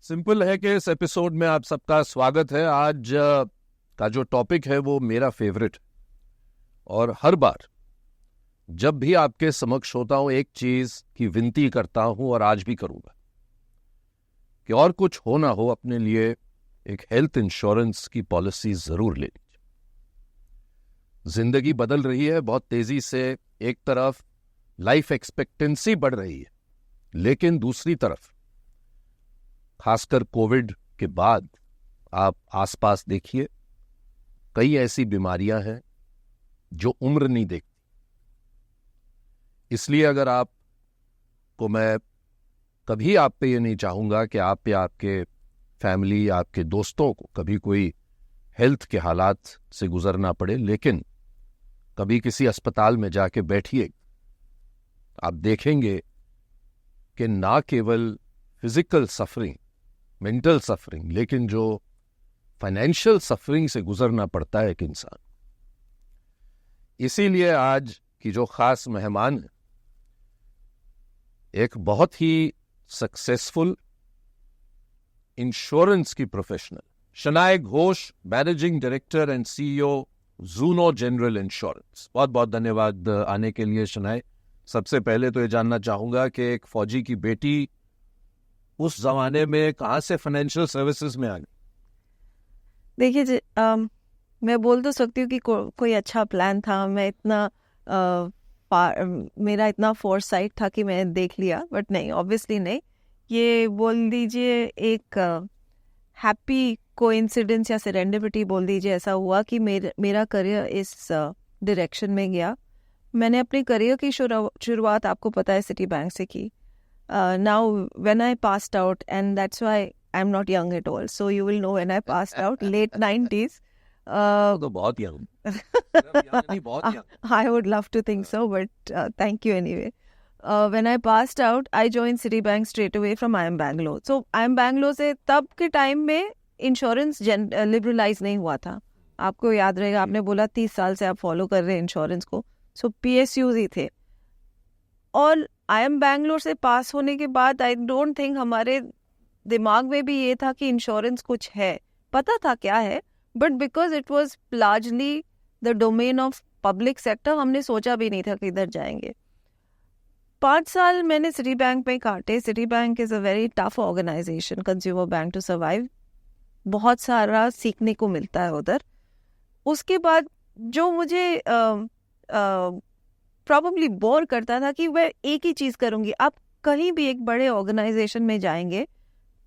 Simple है कि इस एपिसोड में आप सबका स्वागत है। आज का जो टॉपिक है वो मेरा फेवरेट, और हर बार जब भी आपके समक्ष होता हूं एक चीज की विनती करता हूं, और आज भी करूंगा कि और कुछ हो ना हो, अपने लिए एक हेल्थ इंश्योरेंस की पॉलिसी जरूर ले लीजिए। जिंदगी बदल रही है बहुत तेजी से। एक तरफ लाइफ एक्सपेक्टेंसी बढ़ रही है, लेकिन दूसरी तरफ खासकर कोविड के बाद आप आसपास देखिए, कई ऐसी बीमारियां हैं जो उम्र नहीं देखती। इसलिए अगर आपको मैं कभी आप पे ये नहीं चाहूंगा कि आप या आपके फैमिली, आपके दोस्तों को कभी कोई हेल्थ के हालात से गुजरना पड़े, लेकिन कभी किसी अस्पताल में जाके बैठिए, आप देखेंगे कि ना केवल फिजिकल सफरिंग, मेंटल सफरिंग, लेकिन जो फाइनेंशियल सफरिंग से गुजरना पड़ता है एक इंसान। इसीलिए आज की जो खास मेहमान है, एक बहुत ही सक्सेसफुल इंश्योरेंस की professional, Shanaya Ghosh, managing director and CEO, Zuno general insurance. बहुत बहुत धन्यवाद आने के लिए शनाए। सबसे पहले तो ये जानना चाहूंगा कि एक फौजी की बेटी उस जमाने में कहाँ से फाइनेंशियल सर्विसेज में आ गई? देखिए मैं बोल तो सकती हूँ कि कोई अच्छा प्लान था। मैं इतना मेरा इतना फोरसाइट था कि मैं देख लिया, बट नहीं, ऑब्वियसली नहीं। ये बोल दीजिए एक हैप्पी कोइंसिडेंस या सेरेंडिपिटी बोल दीजिए, ऐसा हुआ कि मेरा करियर इस डायरेक्शन में गया। मैंने अपने करियर की शुरुआत, आपको पता है, सिटी बैंक से की। Now when I passed out, and that's why I'm not young at all, so you will know when I passed out, late 90s. तो बहुत young, नहीं बहुत young. I would love to think so, but thank you anyway. When I passed out, I joined Citibank straight away from IIM Bangalore. So IIM Bangalore से तब के time में insurance liberalise नहीं हुआ था। आपको याद रहेगा, आपने बोला 30 साल से आप फॉलो कर रहे हैं इंश्योरेंस को। सो PSUs ही थे। और IIM बैंगलोर से पास होने के बाद आई डोंट थिंक हमारे दिमाग में भी ये था कि इंश्योरेंस कुछ है। पता था क्या है, but because it was largely the domain of public sector, हमने सोचा भी नहीं था कि इधर जाएंगे। 5 साल मैंने सिटी बैंक में काटे। Citi bank is a very tough organisation, consumer bank to survive. बहुत सारा सीखने को मिलता है उधर। उसके बाद जो मुझे प्रॉब्ली बोर करता था कि वह एक ही चीज़ करूँगी। आप कहीं भी एक बड़े ऑर्गेनाइजेशन में जाएंगे,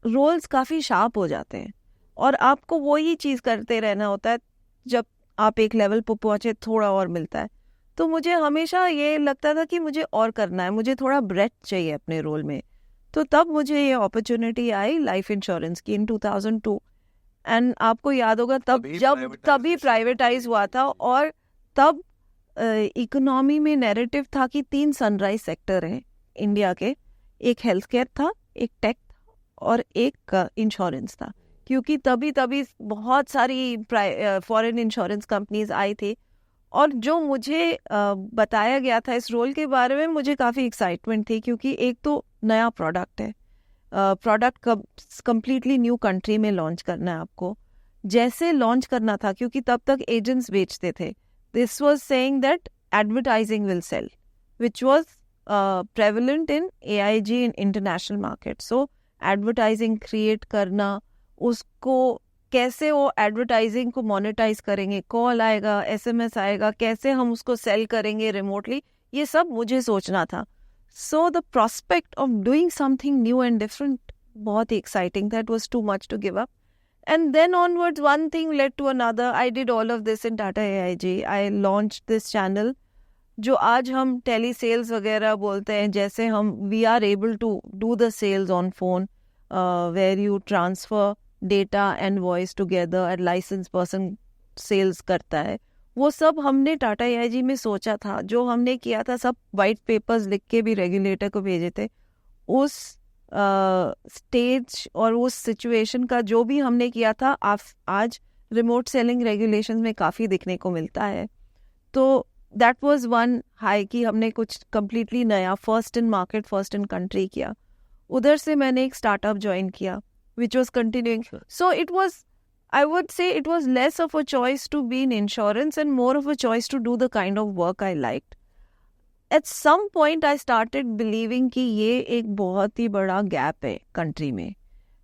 रोल्स काफ़ी शार्प हो जाते हैं और आपको वही चीज़ करते रहना होता है। जब आप एक लेवल पर पहुँचे, थोड़ा और मिलता है। तो मुझे हमेशा ये लगता था कि मुझे और करना है, मुझे थोड़ा ब्रेथ चाहिए अपने रोल में। तो तब मुझे ये अपॉर्चुनिटी आई लाइफ इंश्योरेंस की इन 2002। एंड आपको याद होगा तभी प्राइवेटाइज हुआ था। और तब इकोनॉमी में नैरेटिव था कि 3 सनराइज सेक्टर हैं इंडिया के। एक हेल्थ केयर था, एक टेक था और एक इंश्योरेंस था, क्योंकि तभी बहुत सारी फॉरेन इंश्योरेंस कंपनीज आई थी। और जो मुझे बताया गया था इस रोल के बारे में, मुझे काफ़ी एक्साइटमेंट थी, क्योंकि एक तो नया प्रोडक्ट है, प्रोडक्ट कंप्लीटली न्यू कंट्री में लॉन्च करना है आपको, जैसे लॉन्च करना था, क्योंकि तब तक एजेंट्स बेचते थे। This was saying that advertising will sell, which was prevalent in AIG in international market. So advertising create करना, उसको कैसे वो एडवर्टाइजिंग को मोनेटाइज करेंगे, कॉल आएगा, SMS आएगा, कैसे हम उसको सेल करेंगे रिमोटली, ये सब मुझे सोचना था। So the prospect of doing something new and different बहुत ही एक्साइटिंग था। It was too much to give up. And then onwards, one thing led to another. I did all of this in Tata AIG. I launched this channel, जो आज हम tele sales वगैरह बोलते हैं। जैसे हम we are able to do the sales on phone, where you transfer data and voice together and licensed person sales करता है। वो सब हमने टाटा AIG में सोचा था। जो हमने किया था सब वाइट पेपर्स लिख के भी रेगुलेटर को भेजे थे। उस स्टेज और उस सिचुएशन का जो भी हमने किया था, आज रिमोट सेलिंग रेगुलेशंस में काफ़ी दिखने को मिलता है। तो दैट वाज वन हाई कि हमने कुछ कम्प्लीटली नया, first in market, first in country किया। उधर से मैंने एक स्टार्टअप ज्वाइन किया which was continuing. Sure. So it was, I would say it was less of a choice to be in insurance and more of a choice to do the kind of work I liked. At some point I started believing कि ये एक बहुत ही बड़ा gap है country में.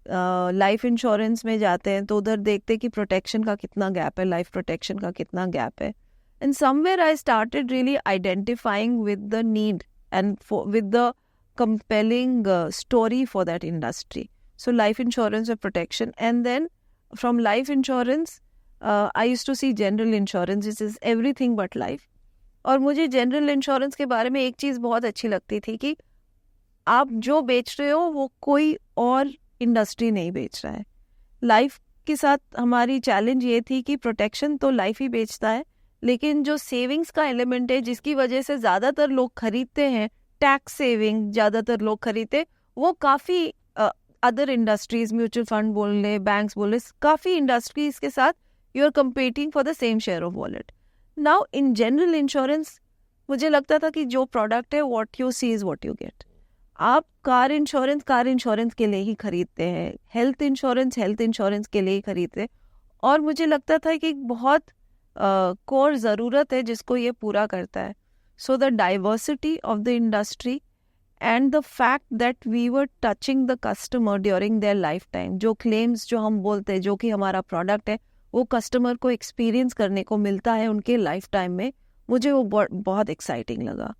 Life insurance में जाते हैं तो उधर देखते हैं कि प्रोटेक्शन का कितना गैप है, लाइफ प्रोटेक्शन का कितना गैप है. And somewhere I started really identifying with the need and with the compelling story for that industry. So life insurance and protection. And then from life insurance, I used to see general insurance, which is everything but life. और मुझे general insurance के बारे में एक चीज़ बहुत अच्छी लगती थी कि आप जो बेच रहे हो वो कोई और इंडस्ट्री नहीं बेच रहा है. लाइफ के साथ हमारी चैलेंज ये थी कि प्रोटेक्शन तो लाइफ ही बेचता है, लेकिन जो सेविंग्स का एलिमेंट है जिसकी वजह से ज़्यादातर लोग खरीदते हैं, टैक्स सेविंग ज़्यादातर लोग खरीदते, वो काफ़ी अदर इंडस्ट्रीज, म्यूचुअल फंड बोल ले, बैंक्स बोल ले, काफ़ी इंडस्ट्रीज के साथ you are competing for the same share of wallet. Now in general insurance मुझे लगता था कि जो प्रोडक्ट है what you see is what you get. आप कार इंश्योरेंस के लिए ही खरीदते हैं, हेल्थ इंश्योरेंस के लिए ही खरीदते हैं. और मुझे लगता था कि बहुत कोर ज़रूरत है जिसको ये पूरा करता है. So the diversity of the industry and the fact that we were touching the customer during their life time. जो क्लेम्स जो हम बोलते हैं, जो कि हमारा प्रोडक्ट है, वो कस्टमर को एक्सपीरियंस करने को मिलता है उनके लाइफ टाइम में. मुझे वो बहुत एक्साइटिंग लगा.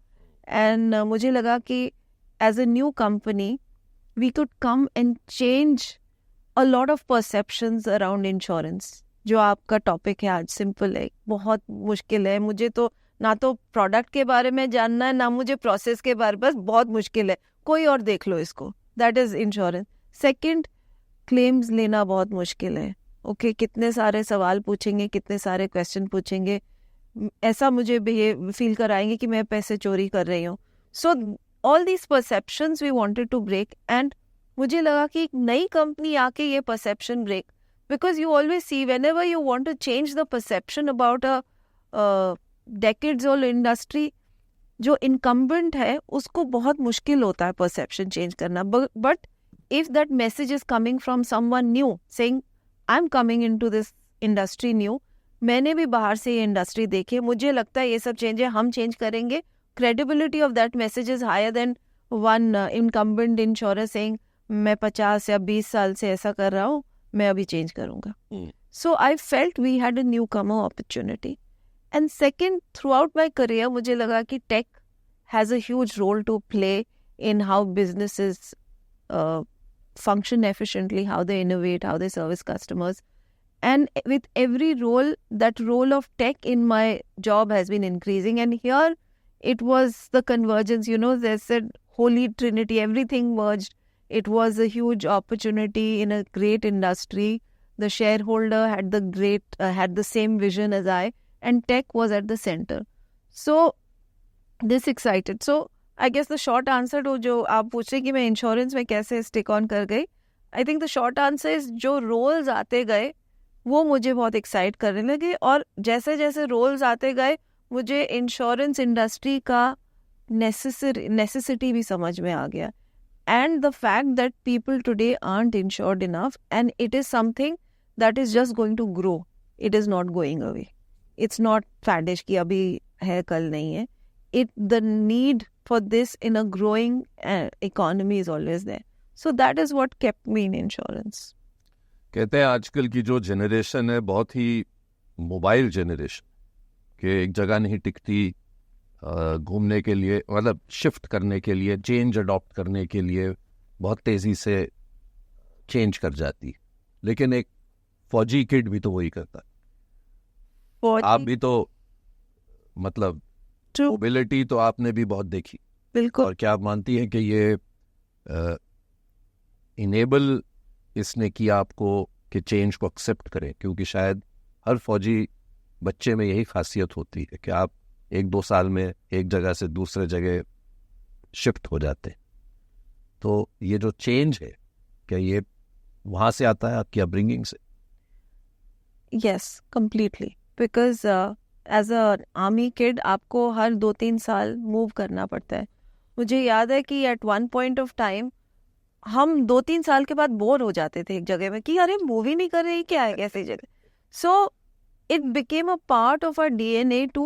एंड मुझे लगा कि as a new company we could come and change a lot of perceptions around insurance. जो आपका टॉपिक है आज सिंपल है, बहुत मुश्किल है. मुझे तो ना तो प्रोडक्ट के बारे में जानना है, ना मुझे प्रोसेस के बारे में, बस बहुत मुश्किल है, कोई और देख लो इसको. That is insurance. Second, claims लेना बहुत मुश्किल है. ओके, कितने सारे सवाल पूछेंगे, कितने सारे क्वेश्चन पूछेंगे, ऐसा मुझे बिहेव फील कराएंगे कि मैं पैसे चोरी कर रही हूँ. So all these perceptions we wanted to break. And मुझे लगा कि एक नई कंपनी आके ये perception break, because you always see whenever you want to change the perception about a decades old industry, जो incumbent है उसको बहुत मुश्किल होता है perception change करना. But if that message is coming from someone new saying I'm coming into this industry new, मैंने भी बाहर से ये इंडस्ट्री देखी, मुझे लगता है ये सब चेंज है, हम चेंज करेंगे, credibility of that message is higher than one incumbent insurer saying मैं 50 या 20 साल से ऐसा कर रहा हूँ, मैं अभी चेंज करूँगा. So I felt we had a new comer opportunity. And second, throughout my career मुझे लगा कि tech has a huge role to play in how businesses function efficiently, how they innovate, how they service customers. And with every role, that role of tech in my job has been increasing. And here it was the convergence, they said holy trinity, everything merged. It was a huge opportunity in a great industry. The shareholder had had the same vision as I, and tech was at the center. So this excited. So I guess the short answer to जो आप पूछ रहे कि मैं insurance में कैसे stick on कर गई, I think the short answer is जो रोल्स आते गए वो मुझे बहुत एक्साइट करने लगे. और जैसे जैसे रोल्स आते गए मुझे इंश्योरेंस इंडस्ट्री का नेसेसिटी भी समझ में आ गया. And the fact that people today aren't insured enough, and it is something that is just going to grow. It is not going away. It's not faddish कि अभी है कल नहीं है. The need for this in a growing economy is always there. So that is what kept me in insurance. कहते हैं आजकल की जो जनरेशन है बहुत ही मोबाइल जनरेशन, कि एक जगह नहीं टिकती, घूमने के लिए, मतलब शिफ्ट करने के लिए, चेंज अडॉप्ट करने के लिए बहुत तेज़ी से चेंज कर जाती. लेकिन एक फौजी किड भी तो वही करता है. आप भी तो मतलब मोबिलिटी तो आपने भी बहुत देखी. बिल्कुल. और क्या आप मानती हैं कि ये इनेबल इसने किया आपको कि चेंज को एक्सेप्ट करें? क्योंकि शायद हर फौजी बच्चे में यही खासियत होती है कि आप 1-2 साल में एक जगह से दूसरे जगह शिफ्ट हो जाते हैं. तो ये जो चेंज है, क्या ये वहाँ से आता है आपकी अपब्रिंगिंग से? Yes, completely. Because as a army kid आपको हर 2-3 साल मूव करना पड़ता है. मुझे याद है कि at one point of time हम 2-3 साल के बाद बोर हो जाते थे एक जगह में कि अरे मूवी नहीं कर रही, क्या है कैसी जगह. सो it became a part of our DNA to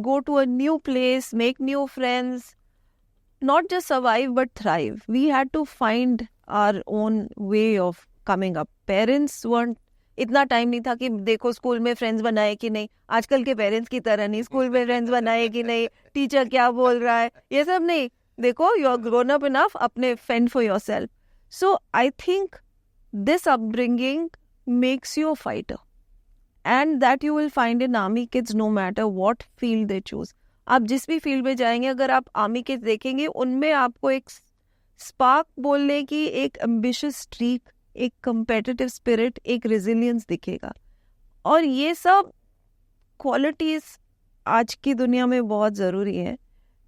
go to a new place, make new friends, not just survive but thrive. We had to find our own way of coming up. Parents weren't, इतना time नहीं था कि देखो school में friends बनाए कि नहीं. आजकल के पेरेंट्स की तरह नहीं, स्कूल में फ्रेंड्स बनाए कि नहीं, टीचर क्या बोल रहा है, ये सब नहीं. देखो you are grown up enough, अपने fend for yourself. So I think this upbringing makes you a fighter. And that you will find in army kids no matter what field they choose. आप जिस भी field में जाएंगे, अगर आप army kids देखेंगे, उनमें आपको एक स्पार्क बोलने की, एक एम्बिशियस स्ट्रीक, एक कंपेटिटिव स्पिरिट, एक रेजिलियंस दिखेगा. और ये सब क्वालिटीज आज की दुनिया में बहुत ज़रूरी है.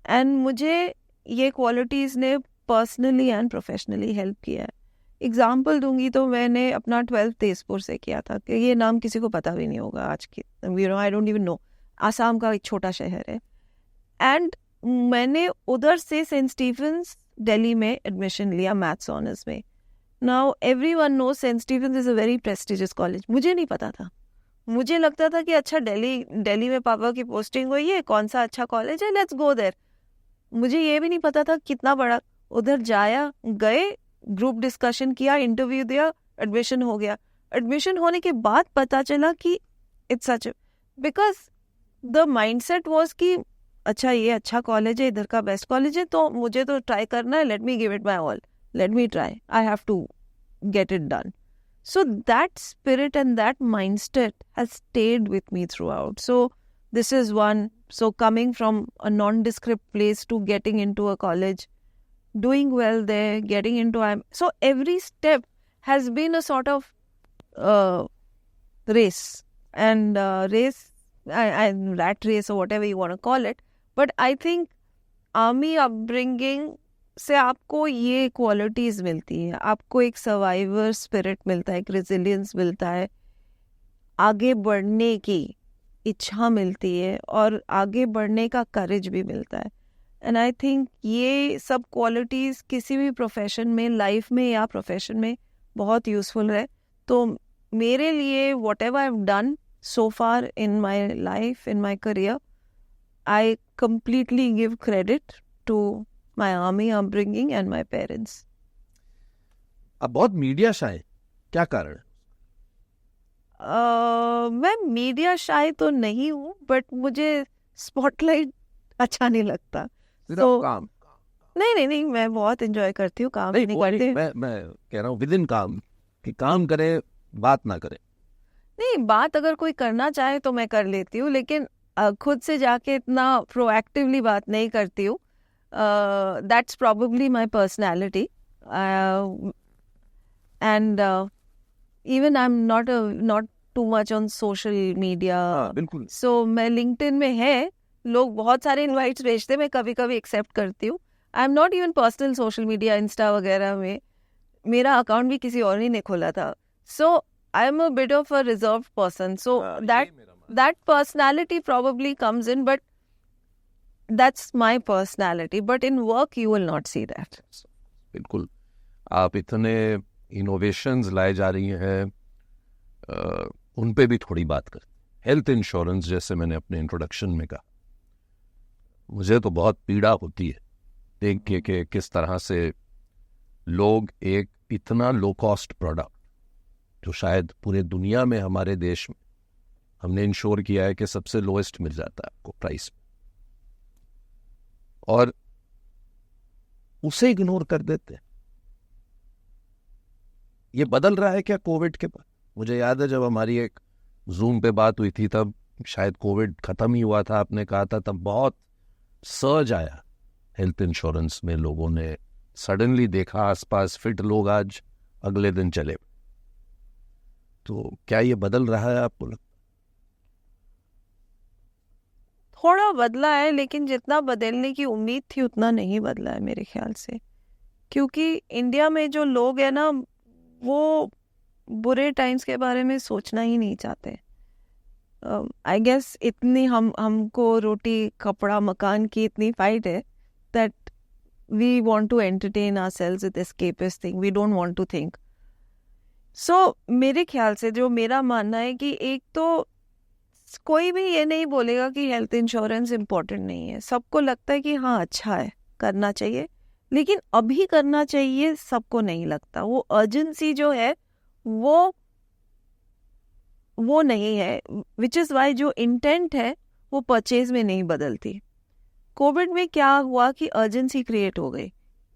एंड मुझे ये क्वालिटीज़ ने पर्सनली एंड प्रोफेशनली हेल्प किया है. एग्जाम्पल दूंगी तो मैंने अपना 12th तेजपुर से किया था, कि ये नाम किसी को पता भी नहीं होगा आज की, I don't even know. Assam का एक छोटा शहर है. एंड मैंने उधर से सेंट स्टीफेंस दिल्ली में एडमिशन लिया मैथ्स ऑनर्स में. Now everyone knows St Stephen's is a very prestigious college. मुझे नहीं पता था, मुझे लगता था कि अच्छा दिल्ली में पापा की पोस्टिंग हुई है, कौन सा अच्छा कॉलेज है, लेट्स गो देयर. मुझे ये भी नहीं पता था कितना बड़ा. उधर गए, ग्रुप डिस्कशन किया, इंटरव्यू दिया, एडमिशन हो गया. एडमिशन होने के बाद पता चला कि it's such, because the mindset was कि अच्छा ये अच्छा कॉलेज है, इधर का बेस्ट कॉलेज है, तो मुझे तो ट्राई करना है, let me give it my all, let me try, I have to get it done. So that spirit and that mindset has stayed with me throughout. So this is one. So coming from a nondescript place to getting into a college, doing well there, getting into... So every step has been a sort of race. And rat race or whatever you want to call it. But I think army upbringing से आपको ये qualities मिलती है. आपको एक survivor spirit मिलता है, एक रेजिलियंस मिलता है, आगे बढ़ने की इच्छा मिलती है, और आगे बढ़ने का करेज भी मिलता है. एंड आई थिंक ये सब क्वालिटीज़ किसी भी प्रोफेशन में, लाइफ में या प्रोफेशन में बहुत यूज़फुल है. तो मेरे लिए what ever I have done so far in my life, in my career, I completely give credit to my army upbringing and my parents. अब बहुत मीडिया शाय, क्या कारण है? मैं मीडिया शाय तो नहीं हूँ, बट मुझे स्पॉटलाइट अच्छा नहीं लगता. तो काम नहीं, मैं बहुत एंजॉय करती हूँ काम. नहीं करते, मैं कह रहा हूँ विद इन काम, कि काम करे, बात ना करे. नहीं, बात अगर कोई करना चाहे तो मैं कर लेती हूँ, लेकिन खुद से जाके इतना प्रोएक्टिवली बात नहीं करती हूँ. That's probably my personality, and even I'm not too much on social media. बिल्कुल. So मैं LinkedIn में है, लोग बहुत सारे इनवाइट्स भेजते, मैं कभी कभी एक्सेप्ट करती हूँ. I'm not even personal social media, Insta वगैरह में मेरा अकाउंट भी किसी और ने खोला था. So I'm a bit of a reserved person. So that personality probably comes in, but that's my personality. But in work you will not see that. बिल्कुल. आप इतने इनोवेशंस लाए जा रही हैं, उन पे भी थोड़ी बात करते. हेल्थ इंश्योरेंस, जैसे मैंने अपने इंट्रोडक्शन में कहा, मुझे तो बहुत पीड़ा होती है देख के कि किस तरह से लोग एक इतना लो कॉस्ट प्रोडक्ट, जो शायद पूरे दुनिया में हमारे देश में हमने इंश्योर किया है कि सबसे लोएस्ट मिल जाता है आपको प्राइस में, और उसे इग्नोर कर देते हैं. ये बदल रहा है क्या कोविड के बाद? मुझे याद है जब हमारी एक जूम पे बात हुई थी, तब शायद कोविड खत्म ही हुआ था, आपने कहा था तब बहुत सर्ज आया हेल्थ इंश्योरेंस में. लोगों ने सडनली देखा आसपास फिट लोग आज अगले दिन चले. तो क्या ये बदल रहा है आपको लगता? थोड़ा बदला है, लेकिन जितना बदलने की उम्मीद थी उतना नहीं बदला है मेरे ख्याल से. क्योंकि इंडिया में जो लोग हैं ना, वो बुरे टाइम्स के बारे में सोचना ही नहीं चाहते. आई गेस इतनी हमको रोटी कपड़ा मकान की इतनी फाइट है that we want to entertain ourselves with escapist thing. We don't want to think. So मेरे ख्याल से जो मेरा मानना है कि एक तो कोई भी ये नहीं बोलेगा कि हेल्थ इंश्योरेंस इम्पोर्टेंट नहीं है. सबको लगता है कि हाँ अच्छा है, करना चाहिए, लेकिन अभी करना चाहिए सबको नहीं लगता. वो अर्जेंसी जो है वो नहीं है, विच इज़ वाई जो इंटेंट है वो परचेज में नहीं बदलती. कोविड में क्या हुआ कि अर्जेंसी क्रिएट हो गई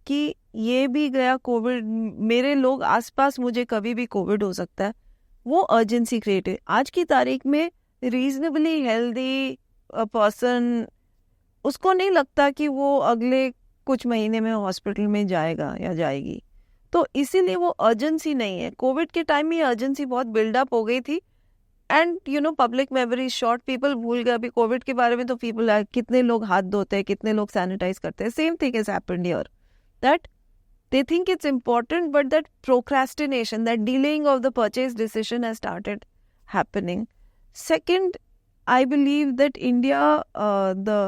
कि ये भी गया कोविड, मेरे लोग आसपास, मुझे कभी भी कोविड हो सकता है, वो अर्जेंसी क्रिएट है. आज की तारीख में रीजनेबली हेल्दी पर्सन, उसको नहीं लगता कि वो अगले कुछ महीने में हॉस्पिटल में जाएगा या जाएगी. तो इसीलिए वो अर्जेंसी नहीं है. कोविड के टाइम में अर्जेंसी बहुत बिल्डअप हो गई थी and you know public memory short, people भूल गए. अभी कोविड के बारे में तो पीपल, कितने लोग हाथ धोते हैं, कितने लोग सैनिटाइज करते हैं. Same thing is happened here, that they think it's important, but that procrastination, that delaying of the purchase decision has started happening. Second, I believe that India, the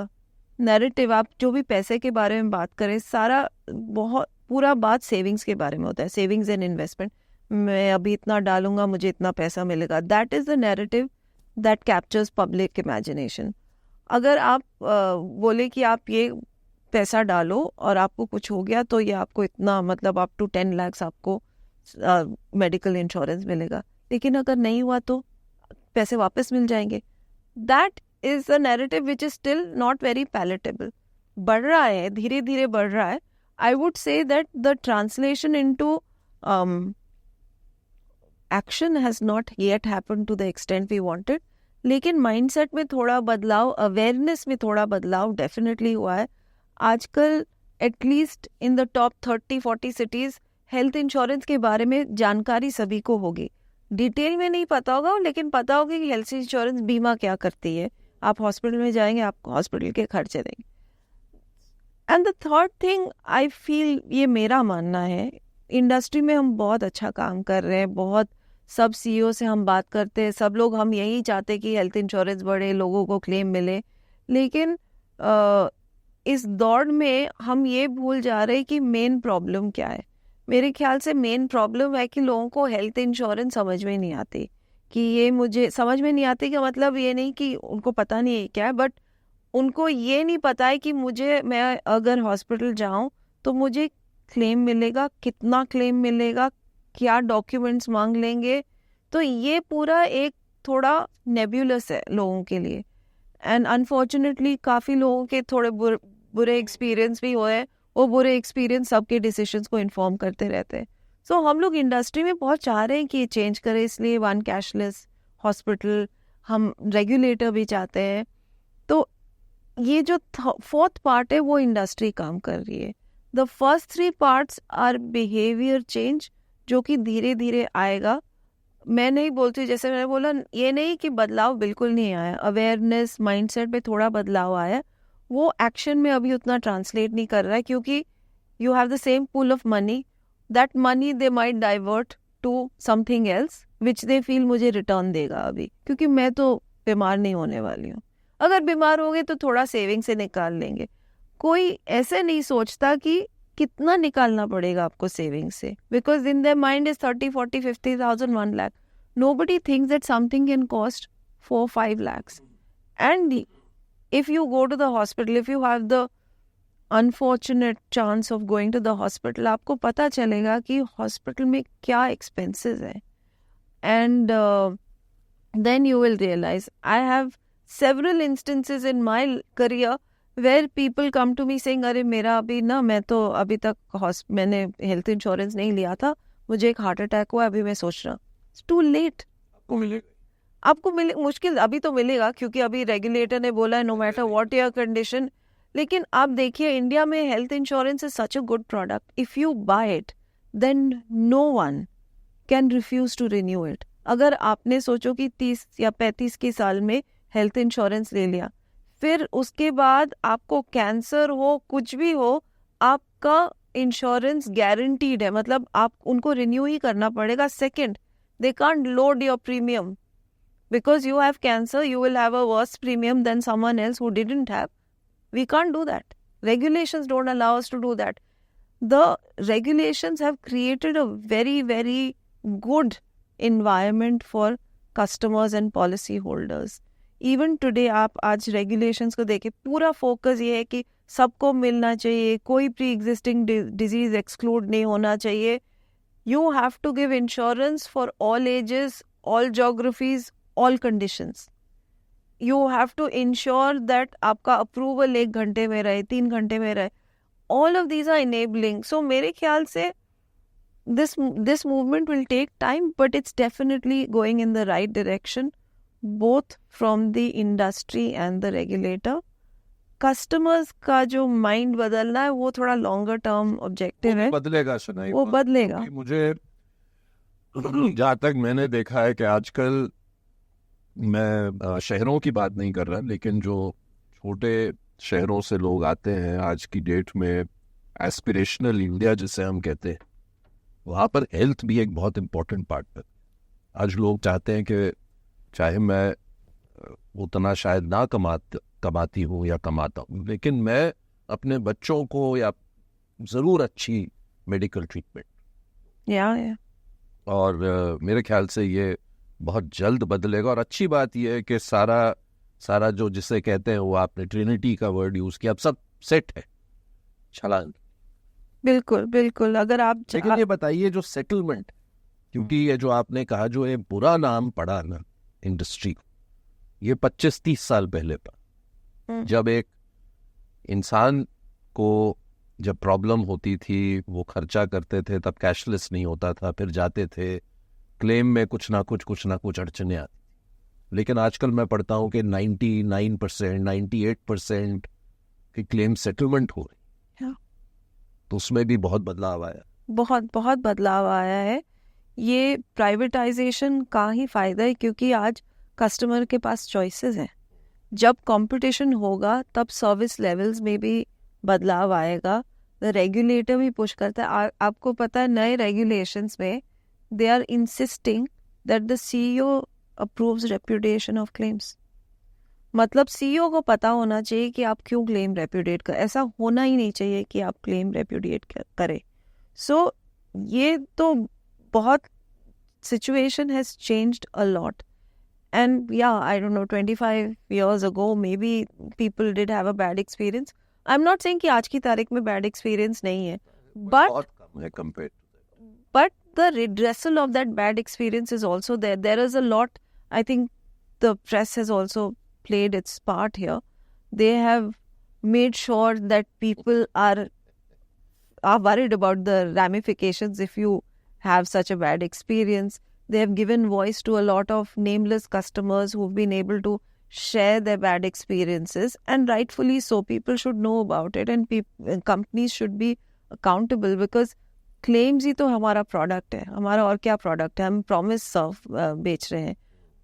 narrative, आप जो भी पैसे के बारे में बात करें, सारा बहुत पूरा बात सेविंग्स के बारे में होता है. सेविंग्स एंड इन्वेस्टमेंट, मैं अभी इतना डालूंगा मुझे इतना पैसा मिलेगा. That is the narrative that captures public imagination. अगर आप बोले कि आप ये पैसा डालो और आपको कुछ हो गया तो ये आपको इतना, मतलब अप टू 10 lakhs आपको मेडिकल इंश्योरेंस मिलेगा, लेकिन अगर नहीं हुआ तो पैसे वापस मिल जाएंगे. That is a narrative which is still not very palatable. बढ़ रहा है, धीरे धीरे बढ़ रहा है. I would say that the translation into action has not yet happened to the extent we wanted, लेकिन माइंडसेट में थोड़ा बदलाव, अवेयरनेस में थोड़ा बदलाव डेफिनेटली हुआ है. आजकल at least in the top 30-40 cities health insurance के बारे में जानकारी सभी को होगी. डिटेल में नहीं पता होगा, लेकिन पता होगा कि हेल्थ इंश्योरेंस बीमा क्या करती है. आप हॉस्पिटल में जाएंगे, आपको हॉस्पिटल के खर्चे देंगे. And the third thing I feel, ये मेरा मानना है, इंडस्ट्री में हम बहुत अच्छा काम कर रहे हैं. बहुत सब CEO से हम बात करते हैं, सब लोग हम यही चाहते हैं कि हेल्थ इंश्योरेंस बढ़े, लोगों को क्लेम मिले. लेकिन इस दौड़ में हम ये भूल जा रहे हैं कि मेन प्रॉब्लम क्या है. मेरे ख्याल से मेन प्रॉब्लम है कि लोगों को हेल्थ इंश्योरेंस समझ में नहीं आती. कि ये मुझे समझ में नहीं आती का मतलब ये नहीं कि उनको पता नहीं है क्या है, बट उनको ये नहीं पता है कि मैं अगर हॉस्पिटल जाऊं तो मुझे क्लेम मिलेगा, कितना क्लेम मिलेगा, क्या डॉक्यूमेंट्स मांग लेंगे. तो ये पूरा एक थोड़ा नेब्यूलस है लोगों के लिए. एंड अनफॉर्चुनेटली काफ़ी लोगों के थोड़े बुरे एक्सपीरियंस भी हुए. वो बुरे एक्सपीरियंस सबके डिसीजंस को इन्फॉर्म करते रहते हैं. सो हम लोग इंडस्ट्री में बहुत चाह रहे हैं कि ये चेंज करें, इसलिए वन कैशलेस हॉस्पिटल हम रेगुलेटर भी चाहते हैं. तो ये जो फोर्थ पार्ट है वो इंडस्ट्री काम कर रही है. The first 3 parts are behaviour change, जो कि धीरे धीरे आएगा. मैं नहीं बोलती, जैसे मैंने बोला, ये नहीं कि बदलाव बिल्कुल नहीं आया. अवेयरनेस, माइंडसेट में थोड़ा बदलाव आया, वो एक्शन में अभी उतना ट्रांसलेट नहीं कर रहा है, क्योंकि you have the same pool of money. That money they might divert to something else which they feel मुझे रिटर्न देगा अभी, क्योंकि मैं तो बीमार नहीं होने वाली हूँ. अगर बीमार हो गए तो थोड़ा सेविंग से निकाल लेंगे. कोई ऐसे नहीं सोचता कि कितना निकालना पड़ेगा आपको सेविंग से, because in their mind is 30, 40, 50,000, 1 lakh. Nobody thinks that something can cost 4-5 lakhs. And if you go to the hospital, if you have the unfortunate chance of going to the hospital, आपको पता चलेगा कि hospital में क्या expenses है. And then you will realize, I have several instances in my career where people come to me saying, अरे मेरा अभी ना, मैं तो अभी तक मैंने हेल्थ इंश्योरेंस नहीं लिया था, मुझे एक हार्ट अटैक हुआ, अभी मैं सोच रहा हूँ. Too late. आपको मिले मुश्किल, अभी तो मिलेगा क्योंकि अभी रेगुलेटर ने बोला है no matter what your condition. लेकिन आप देखिए, इंडिया में health insurance is such a good product. If you buy it then no one can refuse to renew it. अगर आपने सोचो कि 30 या 35 के साल में हेल्थ इंश्योरेंस ले लिया, फिर उसके बाद आपको कैंसर हो, कुछ भी हो, आपका इंश्योरेंस गारंटीड है, मतलब आप उनको रिन्यू ही करना पड़ेगा. Second, they can't load your premium because you have cancer. You will have a worse premium than someone else who didn't have. We can't do that. Regulations don't allow us to do that. The regulations have created a very, very good environment for customers and policy holders. Even today आप आज regulations को देखें, पूरा focus ये है कि सबको मिलना चाहिए, कोई प्री एग्जिस्टिंग डिजीज एक्सक्लूड नहीं होना चाहिए. You have to give insurance for all ages, all geographies, all conditions. You have to ensure that आपका अप्रूवल 1 घंटे में रहे, 3 घंटे में रहे. All of these are enabling. So मेरे ख्याल से this movement will take time, but it's definitely going in the right direction, both from the industry and the regulator. Customers का जो माइंड बदलना है वो थोड़ा लॉन्गर टर्म ऑब्जेक्टिव है. बदलेगा शनाई, वो बदलेगा. मुझे जहाँ तक मैंने देखा है कि आजकल, मैं शहरों की बात नहीं कर रहा, लेकिन जो छोटे शहरों से लोग आते हैं आज की डेट में, एस्पिरेशनल इंडिया जिसे हम कहते हैं, वहाँ पर हेल्थ भी एक बहुत इम्पोर्टेंट पार्ट है. आज लोग चाहते हैं कि चाहे मैं उतना शायद ना कमाती हूँ या कमाता हूँ, लेकिन मैं अपने बच्चों को या ज़रूर अच्छी मेडिकल ट्रीटमेंट. या और मेरे ख्याल से ये बहुत जल्द बदलेगा. और अच्छी बात ये है कि सारा जो जिसे कहते हैं, वो आपने ट्रिनिटी का वर्ड यूज़ किया, अब सब सेट है, छलांग. बिल्कुल बिल्कुल. अगर आप लेकिन ये बताइए जो सेटलमेंट, क्योंकि ये जो आपने कहा जो ये बुरा नाम पड़ा ना इंडस्ट्री को, ये 25-30 साल पहले पर, जब एक इंसान को जब प्रॉब्लम होती थी, वो खर्चा करते थे, तब कैशलेस नहीं होता था, फिर जाते थे क्लेम में कुछ ना कुछ अड़चने आती. लेकिन आजकल मैं पढ़ता हूँ कि 99%, 98% की क्लेम सेटलमेंट हो रही. तो उसमें भी बहुत बदलाव आया. बहुत बदलाव आया है. ये प्राइवेटाइजेशन का ही फायदा है, क्योंकि आज कस्टमर के पास चॉइसेस हैं. जब कंपटीशन होगा तब सर्विस लेवल्स में भी बदलाव आएगा. द रेगुलेटर भी पुश करता है. आपको पता है नए रेगुलेशंस में they are insisting that the CEO approves repudiation of claims. मतलब CEO को पता होना चाहिए कि आप क्यों क्लेम रेप्यूटेट कर. ऐसा होना ही नहीं चाहिए कि आप क्लेम रेप्यूटेट करें. सो ये तो बहुत situation has changed a lot. And yeah, I don't know, 25 years ago, maybe people did have a bad experience. I'm not saying कि आज की तारीख में bad experience नहीं है, but the redressal of that bad experience is also there. There is a lot, I think the press has also played its part here. They have made sure that people are worried about the ramifications if you have such a bad experience. They have given voice to a lot of nameless customers who've been able to share their bad experiences, and rightfully so. People should know about it, and companies should be accountable, because claims ही तो हमारा product है. हमारा और क्या product है? हम promise बेच रहे हैं,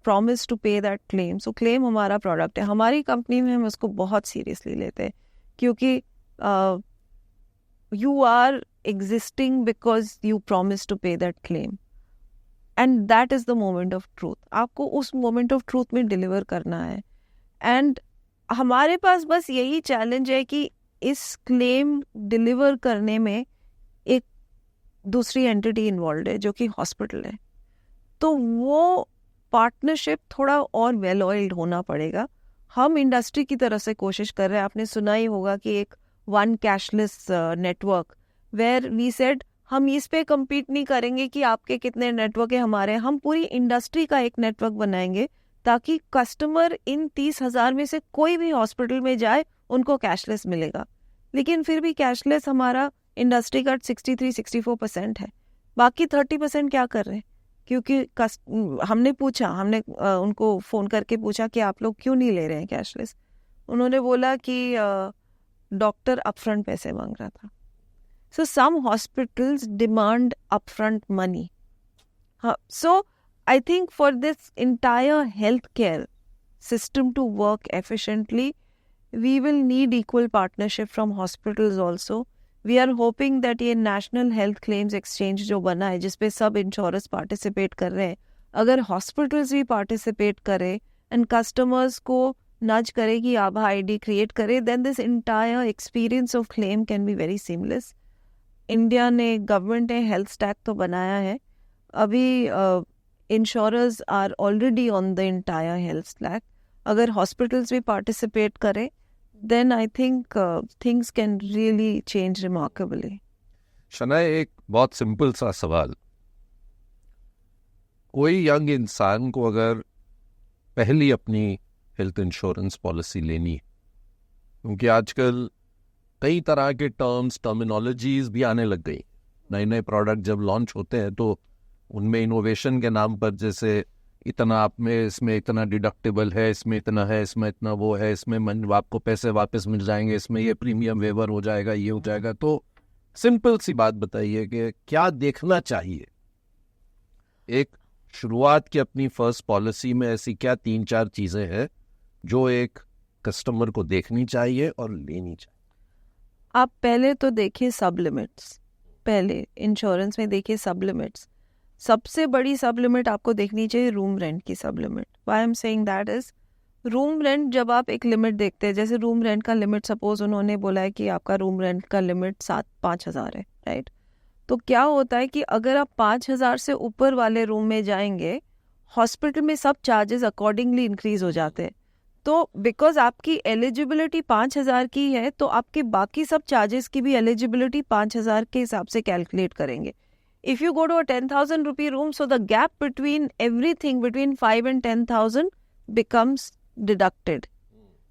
promise to pay that claim. So claim हमारा product है. हमारी कंपनी में हम उसको बहुत seriously लेते हैं, क्योंकि you are existing because you promise to pay that claim. And that is the moment of truth. आपको उस moment of truth में deliver करना है. And हमारे पास बस यही challenge है कि इस claim deliver करने में एक दूसरी entity involved है, जो कि hospital है. तो वो partnership थोड़ा और well oiled होना पड़ेगा. हम industry की तरफ से कोशिश कर रहे हैं. आपने सुना ही होगा कि एक one cashless network, where we said हम इस पे कम्पीट नहीं करेंगे कि आपके कितने नेटवर्क है, हमारे. हम पूरी इंडस्ट्री का एक नेटवर्क बनाएंगे, ताकि कस्टमर इन 30,000 में से कोई भी हॉस्पिटल में जाए, उनको कैशलेस मिलेगा. लेकिन फिर भी कैशलेस हमारा इंडस्ट्री का 63-64% है. बाकी 30% क्या कर रहे हैं? क्योंकि हमने उनको फ़ोन करके पूछा कि आप लोग क्यों नहीं ले रहे हैं कैशलेस. उन्होंने बोला कि डॉक्टर अपफ्रंट पैसे मांग रहा था. So some hospitals demand upfront money. So I think for this entire healthcare system to work efficiently, we will need equal partnership from hospitals also. We are hoping that ये National Health Claims Exchange जो बना है, जिसपे सब insurance participate कर रहे हैं, अगर हॉस्पिटल्स भी पार्टिसिपेट करें and customers को नज करे कि आभा आईडी क्रिएट करे, then this entire experience of claim can be very seamless. India ने, गवर्नमेंट ने हेल्थ स्टैक तो बनाया है, अभी insurers are already on the entire health stack. अगर हॉस्पिटल्स भी पार्टिसिपेट करें, then I think things can really change remarkably. Shanaya, एक बहुत सिंपल सा सवाल. कोई यंग इंसान को अगर पहली अपनी हेल्थ इंश्योरेंस पॉलिसी लेनी है, क्योंकि आजकल कई तरह के टर्मिनोलॉजीज भी आने लग गई. नए नए प्रोडक्ट जब लॉन्च होते हैं तो उनमें इनोवेशन के नाम पर, जैसे इतना आप में, इसमें इतना डिडक्टिबल है, इसमें इतना है, इसमें इतना वो है, इसमें आपको पैसे वापस मिल जाएंगे, इसमें ये प्रीमियम वेवर हो जाएगा, ये हो जाएगा. तो सिंपल सी बात बताइए कि क्या देखना चाहिए एक शुरुआत की अपनी फर्स्ट पॉलिसी में? ऐसी क्या 3-4 चीजें हैं जो एक कस्टमर को देखनी चाहिए और लेनी चाहिए? आप पहले तो देखिए सब लिमिट्स. पहले इंश्योरेंस में देखिए सब लिमिट्स. सबसे बड़ी सब लिमिट आपको देखनी चाहिए रूम रेंट की सब limit. Why I am saying that is, room rent जब आप एक लिमिट देखते हैं, जैसे रूम रेंट का लिमिट सपोज उन्होंने बोला है कि आपका रूम रेंट का लिमिट 5,000 है, राइट? तो क्या होता है कि अगर आप 5,000 से ऊपर वाले रूम में जाएंगे, हॉस्पिटल में सब चार्जेस अकॉर्डिंगली इंक्रीज हो जाते हैं. तो बिकॉज आपकी एलिजिबिलिटी 5,000 की है, तो आपके बाकी सब चार्जेस की भी एलिजिबिलिटी 5,000 के हिसाब से कैलकुलेट करेंगे. If you go to a 10,000 rupee room, so the gap between everything between 5 and 10,000 becomes deducted.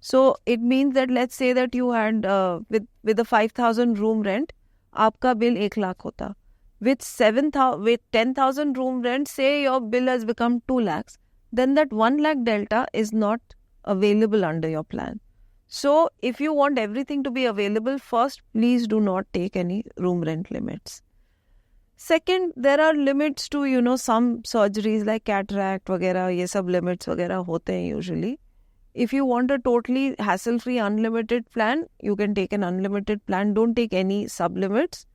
So it means that let's say that you had with the 5,000 room rent, आपका bill 1 lakh होता. With 10,000 room rent, say your bill has become 2 lakhs. Then that 1 lakh delta is not available under your plan. So if you want everything to be available, first please do not take any room rent limits. Second, there are limits to some surgeries like cataract वगैरह, ये सब limits वगैरह होते हैं usually. If you want a totally hassle-free unlimited plan, you can take an unlimited plan. Don't take any sub-limits.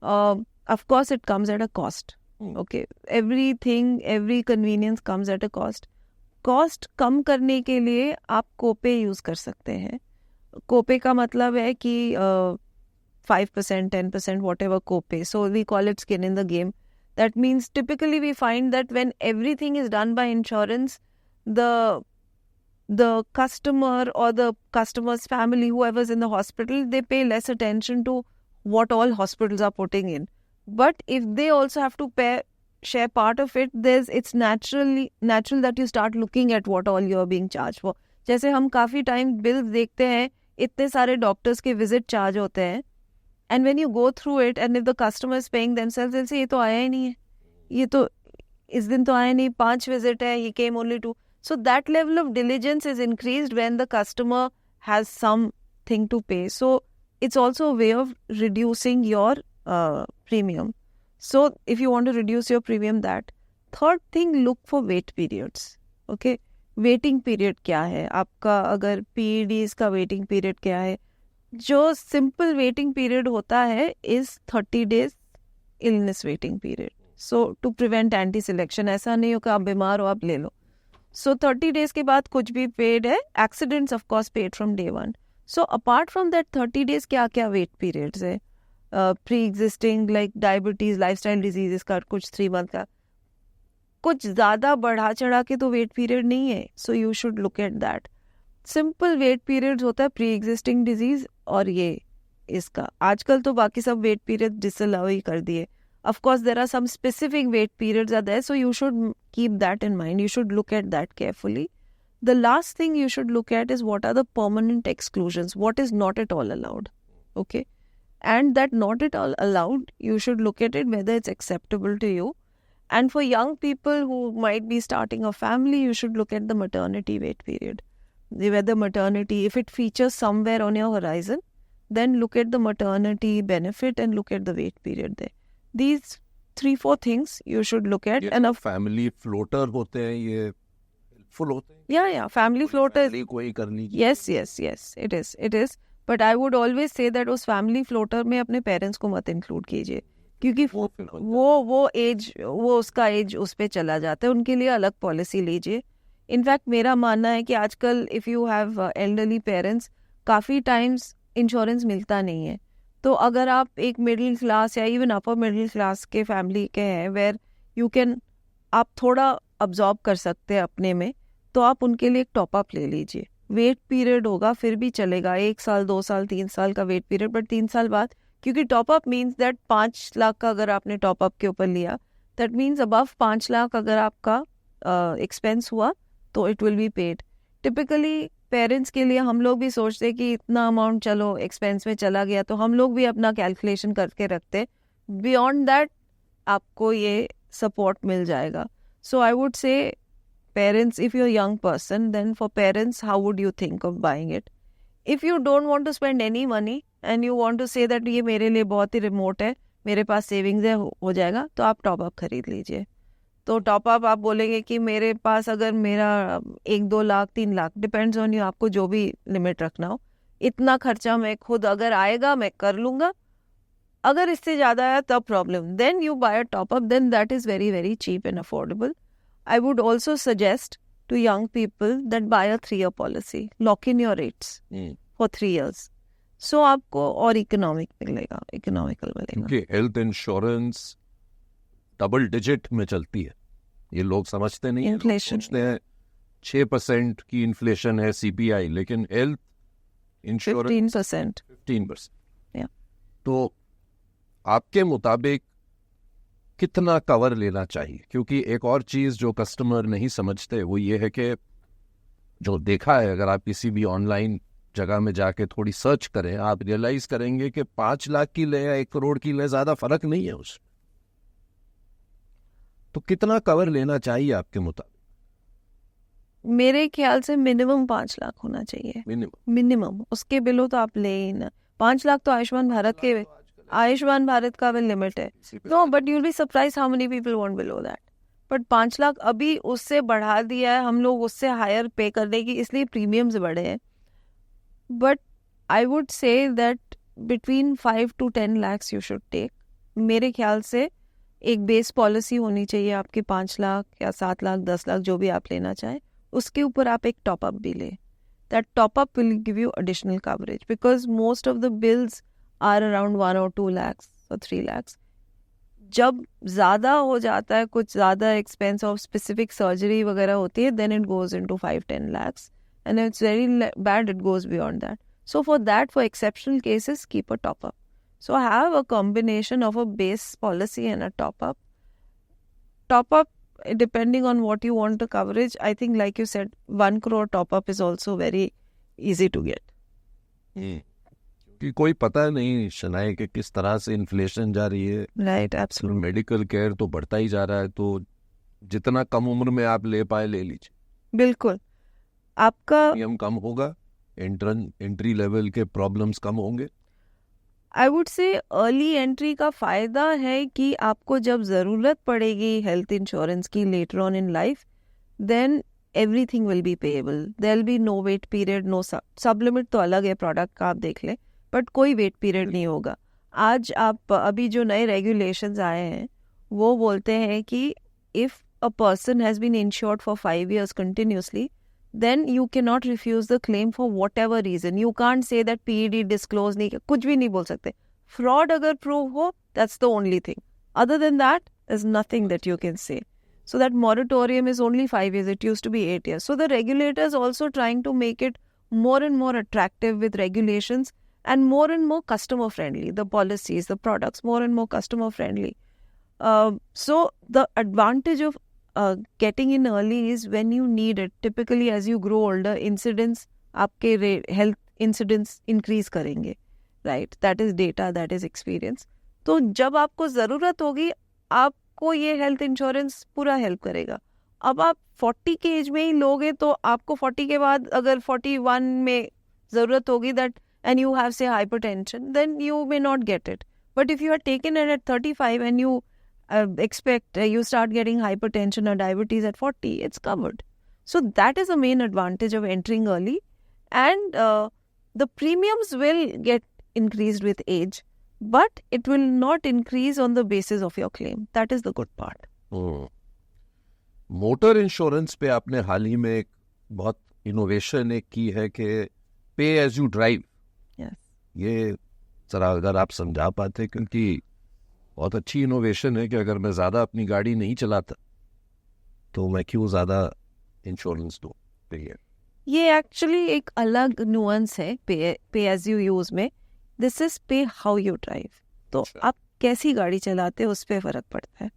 Of course, it comes at a cost. Okay, every convenience comes at a cost. Cost कम करने के लिए आप कोपे use कर सकते हैं. कोपे का मतलब है कि 5%, 10%, whatever copay. So we call it skin in the game. That means typically we find that when everything is done by insurance, the customer or the customer's family, whoever's in the hospital, they pay less attention to what all hospitals are putting in. But if they also have to share part of it, it's natural that you start looking at what all you're being charged for. जैसे हम काफ़ी time bills देखते हैं, इतने सारे doctors के visit charge होते हैं. And when you go through it, and if the customer is paying themselves, they'll say, ये तो आया ही नहीं है, ये तो इस दिन तो आया नहीं, 5 visit है, he came only 2. So that level of diligence is increased when the customer has something to pay. So it's also a way of reducing your premium. So if you want to reduce your premium, that. Third thing, look for wait periods. Okay, waiting period क्या है आपका? अगर PEDs का waiting period क्या है? जो simple waiting period होता है is 30 days illness waiting period. So to prevent anti selection, ऐसा नहीं हो कि आप बीमार हो आप ले लो. सो 30 days के बाद कुछ भी पेड है. Accidents of course paid from day 1. So apart from that 30 days क्या क्या वेट पीरियड्स है? Pre existing like diabetes, lifestyle diseases का कुछ 3 month का, कुछ ज़्यादा बढ़ा चढ़ा के तो वेट पीरियड नहीं है. So you should look at that. Simple wait periods होता है प्री एग्जिस्टिंग डिजीज और ये इसका. आजकल तो बाकी सब वेट पीरियड डिसअलाउ ही कर दिए. Of course there are some specific wait periods are there, so you should keep that in mind. You should look at that carefully. The last thing you should look at is what are the permanent exclusions, what is not at all allowed. Okay, and that not at all allowed, you should look at it whether it's acceptable to you. And for young people who might be starting a family, you should look at the maternity wait period. Whether maternity, if it features somewhere on your horizon, then look at the maternity benefit and look at the wait period there. These 3-4 things you should look at. And a family floater होते हैं, ये helpful होते हैं? Yeah, family floater. कोई कर लीजिए. Yes, it is. But I would always say that उस family floater में अपने parents को मत include कीजिए, क्योंकि वो एज, वो उसका एज उस पर चला जाता है. उनके लिए अलग पॉलिसी लीजिए. इनफैक्ट मेरा मानना है कि आजकल if you have elderly parents, काफ़ी टाइम्स इंश्योरेंस मिलता नहीं है। तो अगर आप एक मिडिल क्लास या इवन अपर मिडिल क्लास के फैमिली के हैं वेयर यू कैन, आप थोड़ा अब्जॉर्ब कर सकते हैं अपने में, तो आप उनके लिए एक टॉपअप ले लीजिए। वेट पीरियड होगा फिर भी चलेगा, 1 साल 2 साल 3 साल का वेट पीरियड, बट 3 साल बाद, क्योंकि टॉपअप मीन्स दैट 5 लाख का अगर आपने टॉपअप के ऊपर लिया, दैट मीन्स अबव 5 लाख अगर आपका एक्सपेंस हुआ तो it will be paid. Typically parents के लिए हम लोग भी सोचते कि इतना अमाउंट चलो एक्सपेंस में चला गया, तो हम लोग भी अपना कैलकुलेशन करके रखते। बियॉन्ड दैट आपको ये सपोर्ट मिल जाएगा। So I would say parents, if you're a young person, then for parents, how would you think of buying it? If you don't want to spend any money and you want to say that ये मेरे लिए बहुत ही remote है, मेरे पास savings है, हो जाएगा, तो आप टॉपअप खरीद लीजिए। तो टॉपअप आप बोलेंगे कि मेरे पास अगर मेरा 1-2 lakh 3 lakh, depends on you, आपको जो भी लिमिट रखना हो, इतना खर्चा मैं खुद अगर आएगा मैं कर लूँगा, अगर इससे ज़्यादा आया तब problem, then you buy a top up, then that is very very cheap and affordable. I would also suggest to young people that buy a 3-year policy. Lock in your rates for 3 years. So आपको और economical मिलेगा। क्योंकि health insurance double digit में चलती है, ये लोग समझते नहीं हैं। लोग सोचते हैं 6% की इन्फ्लेशन है CPI, लेकिन हेल्थ इंश्योरेंस 15%। Yeah. तो आपके मुताबिक कितना कवर लेना चाहिए? क्योंकि एक और चीज़ जो कस्टमर नहीं समझते वो ये है कि जो देखा है, अगर आप किसी भी ऑनलाइन जगह में जाके थोड़ी सर्च करें, आप रियलाइज करेंगे कि 5 लाख की ले या 1 करोड़ की ले ज़्यादा फर्क नहीं है उसमें। तो कितना कवर लेना चाहिए आपके मुताबिक? मेरे ख्याल से मिनिमम 5 लाख होना चाहिए, मिनिमम। उसके बिलो तो आप ले ही ना। 5 लाख तो आयुष्मान भारत का भी लिमिट है। No, but you will be surprise how many people want below that. But 5 lakh अभी उससे बढ़ा दिया है हम लोग, उससे हायर पे करने की, इसलिए प्रीमियम्स बढ़े हैं। But I would say that between 5 to 10 lakhs you should take. मेरे ख्याल से एक बेस पॉलिसी होनी चाहिए आपकी 5 लाख या 7 लाख 10 लाख जो भी आप लेना चाहें, उसके ऊपर आप एक टॉपअप भी लें। That top up will give you additional coverage, because most of the bills are around 1 or 2 lakhs or 3 lakhs। जब ज़्यादा हो जाता है, कुछ ज़्यादा एक्सपेंस ऑफ स्पेसिफिक सर्जरी वगैरह होती है, then it goes into 5-10 lakhs, and it's very bad it goes beyond that. So for that, for exceptional cases, keep a top up. So have a combination of a base policy and a top up. Top up, depending on what you want the coverage, I think like you said, 1 crore top up is also very easy to get. कि कोई पता नहीं शनाए कि किस तरह से inflation जा रही है। Right, absolutely. मेडिकल केयर तो बढ़ता ही जा रहा है, तो जितना कम उम्र में आप ले पाए ले लीजिए। बिल्कुल, आपका प्रीमियम कम होगा, एंट्री लेवल के प्रॉब्लम्स कम होंगे। I would say early entry का फ़ायदा है कि आपको जब ज़रूरत पड़ेगी हेल्थ इंश्योरेंस की later on in life, then everything will be payable. There will be no wait period, no sub limit तो अलग है प्रोडक्ट का, आप देख लें, बट कोई वेट पीरियड नहीं होगा। आज आप अभी जो नए रेगुलेशंस आए हैं वो बोलते हैं कि if a person has been insured for 5 years continuously, then you cannot refuse the claim for whatever reason. You can't say that PED disclose नहीं, कुछ भी नहीं बोल सकते। Fraud अगर prove हो, that's the only thing. Other than that, there's nothing that you can say. So that moratorium is only 5 years. It used to be 8 years. So the regulators also trying to make it more and more attractive with regulations and more customer friendly. The policies, the products, more and more customer friendly. So the advantage of getting in early is when you need it. Typically as you grow older, incidents, आपके health incidents increase करेंगे, right? That is data, that is experience. तो जब आपको ज़रूरत होगी, आपको ये health insurance पूरा हेल्प करेगा। अब आप 40 के एज में ही लोगे तो आपको 40 के बाद अगर 41 में ज़रूरत होगी that and you have say hypertension, then you may not get it. But if you are taken it at 35 and you expect you start getting hypertension or diabetes at 40, it's covered. So that is the main advantage of entering early, and the premiums will get increased with age, but it will not increase on the basis of your claim. That is the good part. Motor insurance पे आपने हाल ही में एक बहुत innovation एक की है कि पे एज यू ड्राइव। Yes. ये जरा अगर आप समझा पाते, क्योंकि बहुत अच्छी इनोवेशन है कि अगर मैं ज़्यादा अपनी गाड़ी नहीं चलाता तो मैं क्यों ज़्यादा इंश्योरेंस दूँ पे। ये एक्चुअली एक अलग नुअंस है पे एज यू यूज में. दिस इज पे हाउ यू ड्राइव. तो अच्छा. आप कैसी गाड़ी चलाते हैं उस पर फर्क पड़ता है.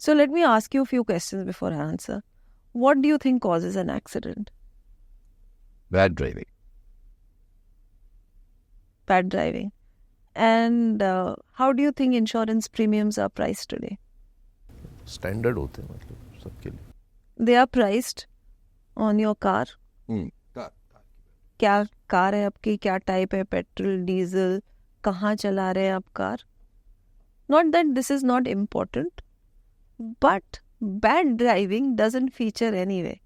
So let me ask you few questions before I answer. What do you think causes an accident? Bad driving. Bad driving. And how do you think insurance premiums are priced today? Standard होते हैं मतलब सबके लिए. They are priced on your car. क्या car है आपकी, क्या type है, पेट्रोल, डीजल, कहाँ चला रहे हैं आप car. Not that this is not important, but bad driving doesn't feature anyway.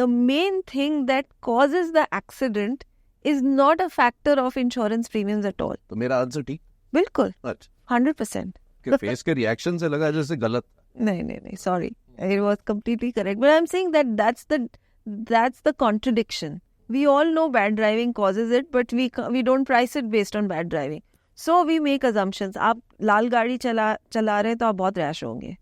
The main thing that causes the accident is not a factor of insurance premiums at all. तो मेरा answer ठीक. बिल्कुल अच्छा. 100%. कि फेस के reaction से लगा जैसे गलत. नहीं, sorry. It was completely correct. But I'm saying that that's the contradiction. We all know bad driving causes it, but we don't price it based on bad driving. So we make assumptions. आप लाल गाड़ी चला रहे हैं तो आप बहुत rash होंगे.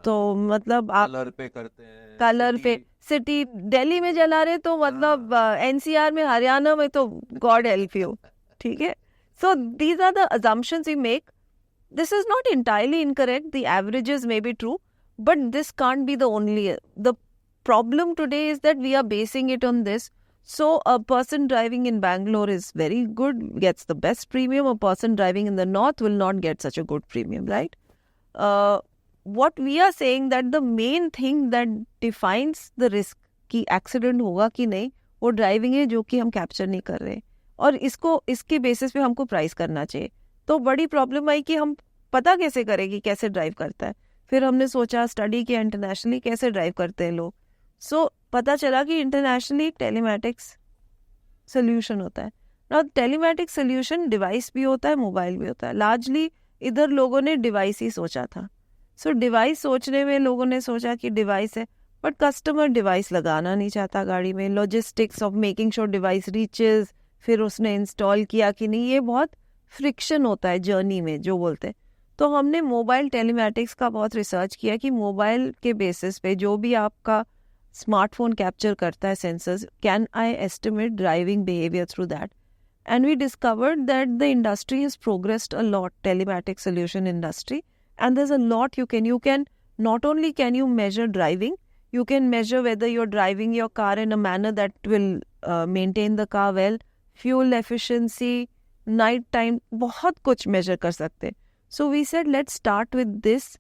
तो मतलब आप कलर पे करते हैं. कलर पे सिटी दिल्ली में चला रहे तो मतलब एनसीआर में, हरियाणा में तो गॉड हेल्प यू. ठीक है. So these are the assumptions we make. This is not entirely incorrect. The averages may be true, but this can't be the only. The problem today is that we are basing it on this. So a person driving in Bangalore is very good, gets the best premium. A person driving in the north will not get such a good premium, right? What we are saying that the main thing that defines the risk कि accident होगा कि नहीं, वो driving है जो कि हम capture नहीं कर रहे, और इसके बेसिस पे हमको प्राइस करना चाहिए. तो बड़ी प्रॉब्लम आई कि हम पता कैसे करें कि कैसे ड्राइव करता है. फिर हमने सोचा, स्टडी किया इंटरनेशनली कैसे ड्राइव करते हैं लोग. सो पता चला कि इंटरनेशनली टेलीमैटिक्स सोल्यूशन होता है. और टेलीमैटिक्स सोल्यूशन डिवाइस भी होता है, मोबाइल भी होता है. लार्जली इधर लोगों ने डिवाइस ही सोचा था. सो डिवाइस सोचने में लोगों ने सोचा कि डिवाइस है, बट कस्टमर डिवाइस लगाना नहीं चाहता गाड़ी में. Logistics of making sure device reaches, फिर उसने इंस्टॉल किया कि नहीं, ये बहुत फ्रिक्शन होता है जर्नी में जो बोलते हैं. तो हमने मोबाइल टेलीमैटिक्स का बहुत रिसर्च किया कि मोबाइल के बेसिस पे जो भी आपका स्मार्टफोन कैप्चर करता है sensors, can I estimate driving behaviour through that. And we discovered that the industry has progressed a lot, telematic solution industry. And there is a lot you can not only can you measure driving, you can measure whether you're driving your car in a manner that will maintain the car well, fuel efficiency, night time, बहुत कुछ measure कर सकते. So we said let's start with this.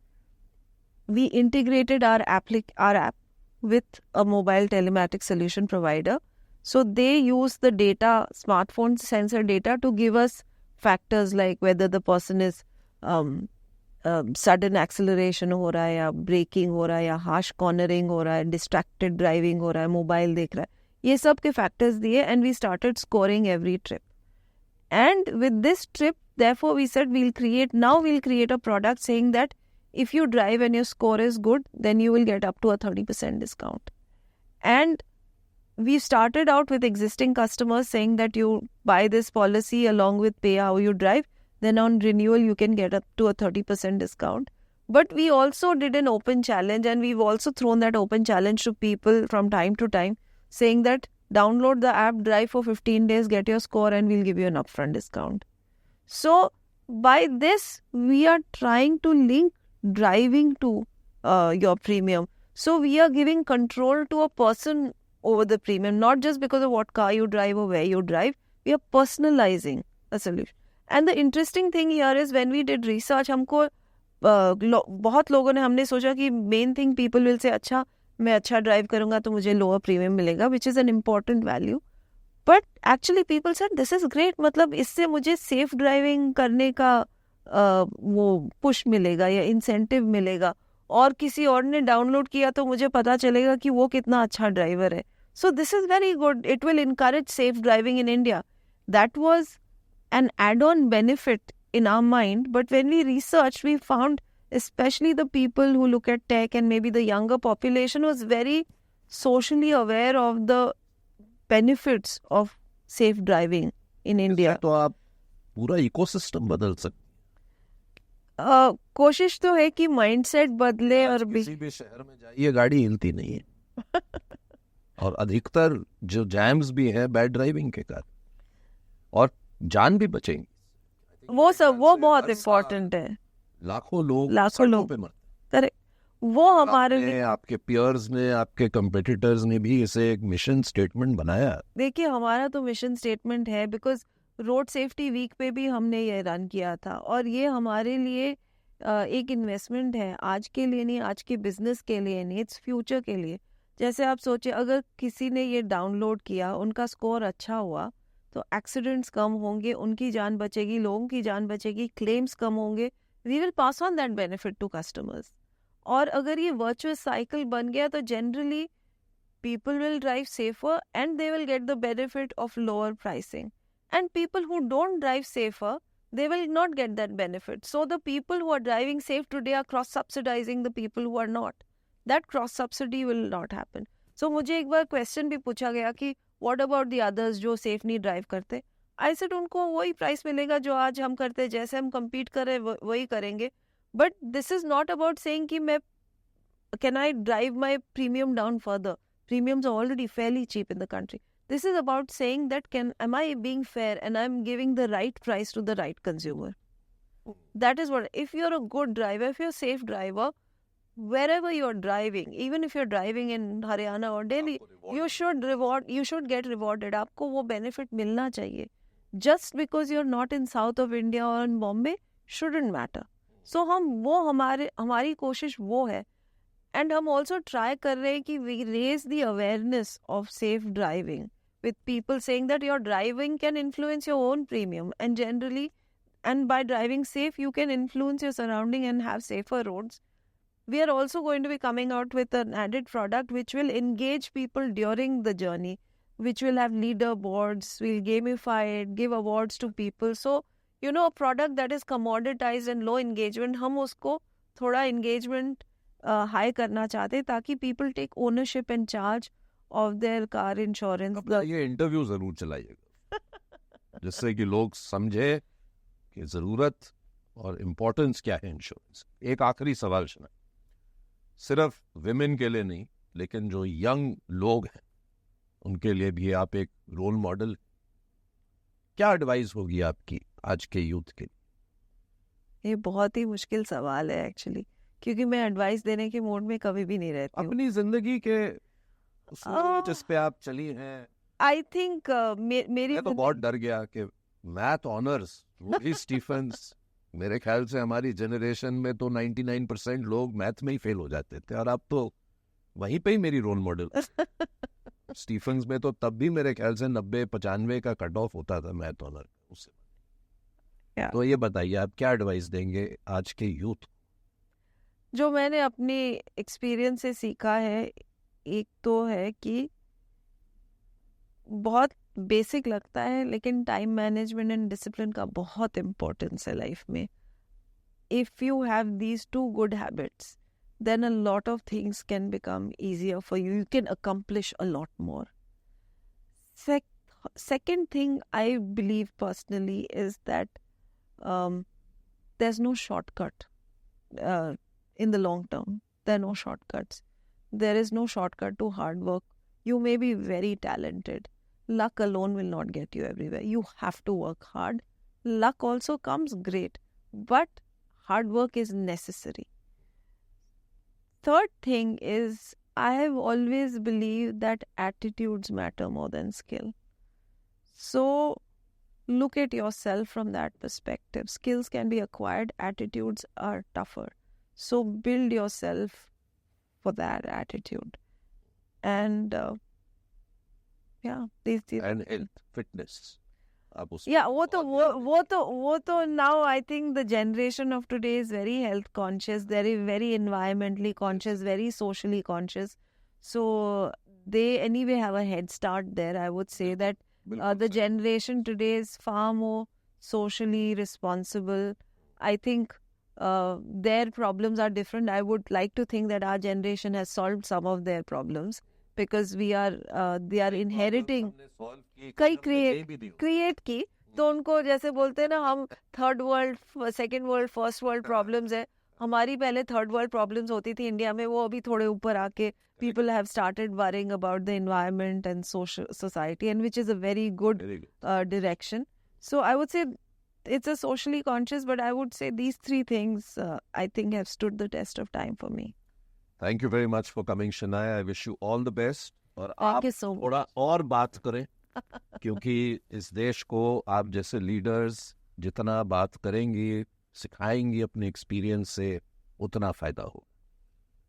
We integrated our app with a mobile telematic solution provider. So they use the data, smartphone sensor data, to give us factors like whether the person is sudden acceleration हो रहा है, या breaking हो रहा है, या harsh cornering हो रहा है, डिस्ट्रैक्टेड ड्राइविंग हो रहा है, मोबाइल देख रहा है. ये सब के फैक्टर्स दिए, and we started scoring every trip. And with this trip, therefore we said we'll create a product saying that if you drive and your score is good, then you will get up to a 30% discount. And we started out with existing customers saying that you buy this policy along with pay how you drive, then on renewal you can get up to a 30% discount. But we also did an open challenge, and we've also thrown that open challenge to people from time to time, saying that download the app, drive for 15 days, get your score, and we'll give you an upfront discount. So by this, we are trying to link driving to your premium. So we are giving control to a person over the premium, not just because of what car you drive or where you drive. We are personalizing a solution. And the interesting thing here is when we did research, हमको बहुत लोगों ने, हमने सोचा कि main thing people will say, अच्छा मैं अच्छा ड्राइव करूँगा तो मुझे लोअर प्रीमियम मिलेगा, which is an important value. But actually people said this is great, मतलब इससे मुझे सेफ ड्राइविंग करने का वो पुश मिलेगा या इंसेंटिव मिलेगा, और किसी और ने डाउनलोड किया तो मुझे पता चलेगा कि वो कितना अच्छा ड्राइवर है. So this is very good. It will encourage safe driving in India. That was an add-on benefit in our mind, but when we researched, we found especially the people who look at tech and maybe the younger population was very socially aware of the benefits of safe driving in India. तो आप पूरा ecosystem बदल सकते कोशिश तो है कि mindset बदले हैं। और आज किसी भी शहर में जाइए गाड़ी हिलती नहीं है और अधिकतर जो जैम्स भी हैं बैड ड्राइविंग के कारण, और जान भी बचेंगी। वो सब वो बहुत हर साल इम्पोर्टेंट है। लाखों लोग लाखों लोग पे मरते करेक्ट, वो हमारे हैं। लिए आपके पियर्स ने, आपके कंपटीटर्स ने भी इसे एक मिशन स्टेटमेंट बनाया। देखिए हमारा तो मिशन स्टेटमेंट है, बिकॉज रोड सेफ्टी वीक पे भी हमने ये रन किया था, और ये हमारे लिए एक इन्वेस्टमेंट है, आज के लिए नहीं, आज के बिजनेस के लिए नहीं, इट्स फ्यूचर के लिए। जैसे आप सोचे, अगर किसी ने ये डाउनलोड किया, उनका स्कोर अच्छा हुआ, तो एक्सीडेंट्स कम होंगे, उनकी जान बचेगी, लोगों की जान बचेगी, क्लेम्स कम होंगे, we will pass on that benefit to customers. और अगर ये वर्चुअस साइकिल बन गया तो generally people will drive safer and they will get the benefit of lower pricing. And people who don't drive safer, they will not get that benefit. So the people who are driving safe today are cross-subsidizing the people who are not. That cross-subsidy will not happen. So मुझे एक बार question भी पूछा गया कि what about the others जो safe नहीं drive करते? I said उनको वही price मिलेगा जो आज हम करते, जैसे हम compete कर रहे वही करेंगे. But this is not about saying कि मैं can I drive my premium down further? Premiums are already fairly cheap in the country. This is about saying that am I being fair and I'm giving the right price to the right consumer. That is what, if you're a good driver, if you're a safe driver, wherever you're driving, even if you're driving in Haryana or Delhi, you should get rewarded. आपको वो benefit मिलना चाहिए. Just because you're not in south of India or in Bombay shouldn't matter. So हमारी कोशिश वो है. And हम also try कर रहे हैं कि we raise the awareness of safe driving with people saying that your driving can influence your own premium, and generally, and by driving safe, you can influence your surrounding and have safer roads. We are also going to be coming out with an added product which will engage people during the journey, which will have leaderboards, we'll gamify it, give awards to people. So, a product that is commoditized and low engagement, हम उसको थोड़ा engagement high करना चाहते ताकि people take ownership and charge of their car insurance. ये interview जरूर चलाइएगा जिससे कि लोग समझे कि जरूरत और इम्पोर्टेंस क्या है इंश्योरेंस। एक आखिरी सवाल सुना, सिर्फ विमेन के लिए नहीं, लेकिन जो यंग लोग हैं उनके लिए भी आप एक रोल मॉडल, क्या एडवाइस होगी आपकी आज के यूथ के लिए? ये बहुत ही मुश्किल सवाल है एक्चुअली, क्योंकि मैं एडवाइस देने के मूड में कभी भी नहीं रहती हूँ। अपनी जिंदगी के जिस पे आप चली हैं, आई थिंक मेरी मैं तो बहुत डर गया कि मैथ ऑनर्स वही स्टीफन्स, मेरे ख्याल से हमारी जनरेशन में तो 99% लोग मैथ में ही फेल हो जाते थे, और अब तो वहीं पे ही मेरी रोल मॉडल स्टीफन्स में तो तब भी मेरे ख्याल से 90-95 का कट ऑफ होता था मैथ ऑनर उससे। तो ये बताइए आप क्या एडवाइस देंगे आज के यूथ? जो मैंने अपनी एक्सपीरियंस से सीखा है, एक तो है कि बहुत बेसिक लगता है, लेकिन टाइम मैनेजमेंट एंड डिसिप्लिन का बहुत इम्पोर्टेंस है लाइफ में. If you have these two good habits, then a lot of things can become easier for you. You can accomplish a lot more. Second thing I believe personally is that there's no shortcut in the long term. There are no shortcuts. There is no shortcut to hard work. You may be very talented. Luck alone will not get you everywhere. You have to work hard. Luck also comes great, but hard work is necessary. Third thing is, I have always believed that attitudes matter more than skill. So, look at yourself from that perspective. Skills can be acquired, attitudes are tougher. So, build yourself for that attitude. And, these And health, fitness. Yeah, वो तो now I think the generation of today is very health conscious, very environmentally conscious, very socially conscious. So they anyway have a head start there. I would say that the generation today is far more socially responsible. I think their problems are different. I would like to think that our generation has solved some of their problems because they are inheriting कई create की. तो उनको जैसे बोलते हैं ना, हम third world, second world, first world problems है. हमारी पहले थर्ड वर्ल्ड प्रॉब्लम्स होती थी इंडिया में, वो अभी थोड़े ऊपर आके people have started worrying about the environment and society, and which is a very good direction. So I would say it's a socially conscious, but I would say these three things I think have stood the test of time for me. Thank you very much for coming, Shania. I wish you all the best. और आप so थोड़ा और बात करें क्योंकि इस देश को आप जैसे लीडर्स जितना बात करेंगी, सिखाएंगी अपने एक्सपीरियंस से, उतना फायदा हो.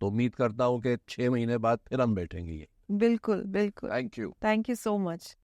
तो उम्मीद करता हूँ कि 6 महीने बाद फिर हम बैठेंगे. बिल्कुल बिल्कुल. Thank you. Thank you so much.